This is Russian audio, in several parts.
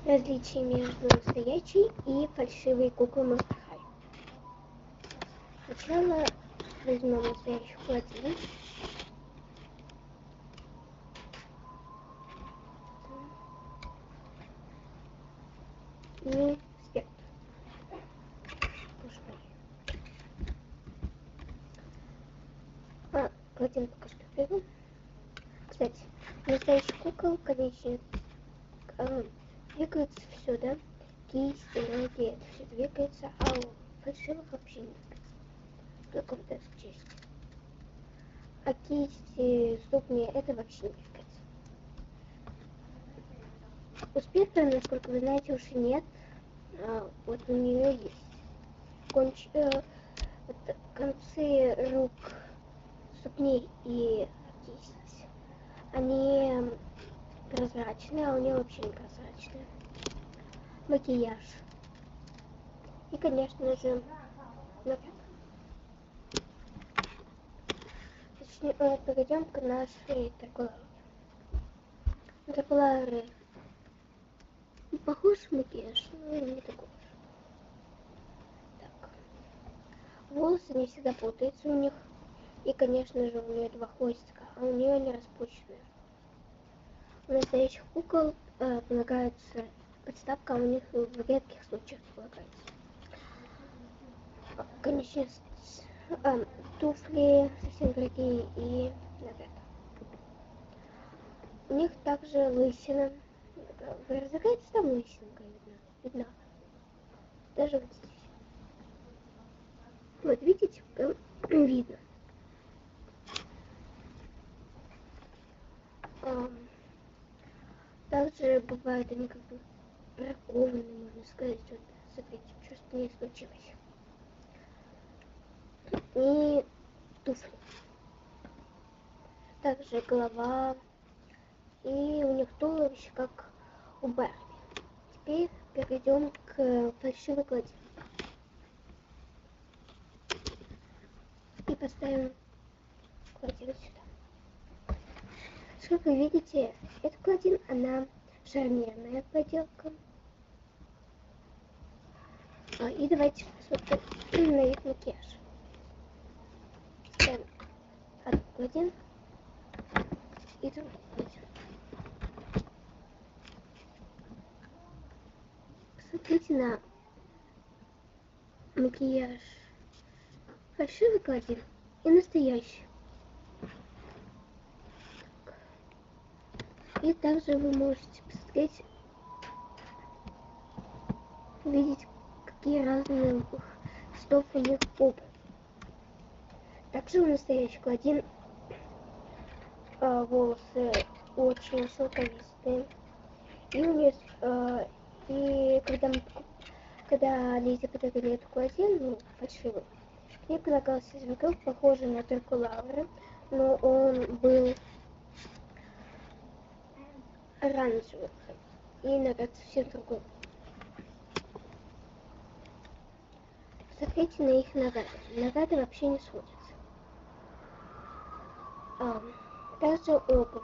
различие между настоящей и фальшивой куклой Monster High. Сначала возьмем настоящую плотину. И спектр. Плотину пока что беру. Кстати, настоящих кукол, конечно, двигается все, да? Кисти, ноги, это все двигается, а у фальшивых вообще не двигается. Только вот эта часть. А кисти, ступни, это вообще не двигается. У спектра, насколько вы знаете, уши нет. Вот у нее есть. Вот концы рук, ступней и кисть, они прозрачные, а у нее вообще не прозрачные. Макияж. И, конечно же, перейдем к нашей Дракуларе. Дракулары похож макияж, но не такой уж. Так. Волосы не всегда путаются у них. И, конечно же, у нее два хвостика, а у нее они распущенные. У настоящих кукол полагается подставка, а у них в редких случаях полагается. Конечно, туфли совсем дорогие и наряд. У них также лысина. Вы разыграете, там лысинка видна. Даже вот здесь. Вот видите, видно. Также бывают они как бы бракованы, можно сказать. Вот, смотрите, что с ней случилось. И туфли. Также голова. И у них туловище, как у Барби. Теперь перейдем к фальшивой кладе. И поставим кладину сюда. Как вы видите, эта кладина, она шарнирная поделка. И давайте посмотрим на их макияж. Ставим одну кладину и другую кладину. Посмотрите на макияж фальшивый кладин и настоящий. И также вы можете посмотреть, увидеть, какие разные цветов у них губы. Также у настоящих кладин волосы очень шелковистые. И у нее и когда Лизе подарили эту кладину, фальшивую, ей предлагался зверек, похожий на Дракулауры, но он был оранжевый и наряд совсем другой. Посмотрите на их наряды. Наряды вообще не сходятся. Также обувь,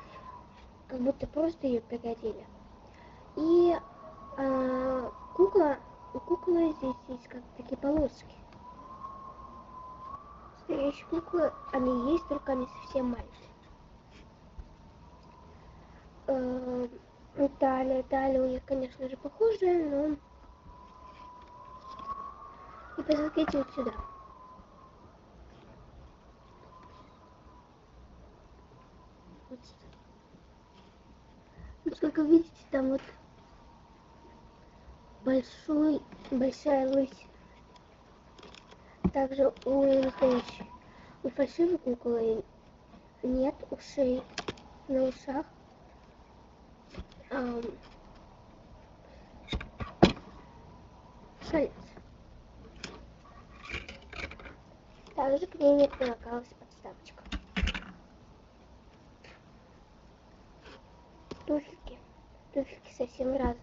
как будто просто ее переодели. И у куклы здесь есть как такие полоски. Настоящие куклы, они есть, только они совсем маленькие. Талия у них, конечно же, похожая, но... И посмотрите вот сюда. Вот сюда. Насколько видите, там вот большая лысина. Также у фальшивой куклы нет ушей на ушах. Шалец. Также к ней не прилагалась подставочка. Туфельки совсем разные.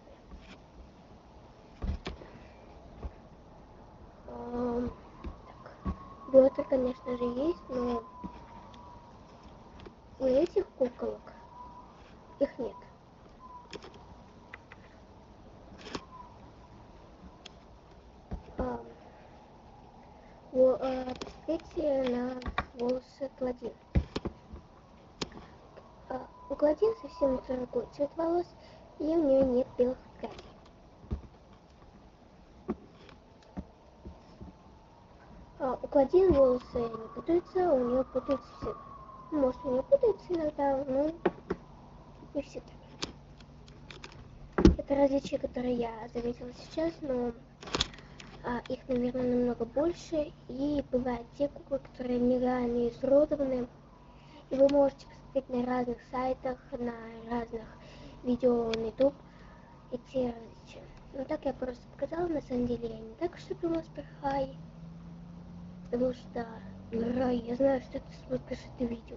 Бедра, конечно же, есть, но у этих куколок их нет. посмотрите на волосы Клодин. У Клодин совсем другой цвет волос, и у нее нет белых прядей. У Клодин волосы не путаются, у нее путаются все. Может, у нее путаются иногда, но не всегда. Это различия, которые я заметила сейчас, но их, наверное, намного больше. И бывают те куклы, которые нереально изуродованы. И вы можете посмотреть на разных сайтах, на разных видео на YouTube эти различия. Ну так я просто показала, на самом деле я не так что Monster High. Потому что, Рай, я знаю, что ты смотришь это видео.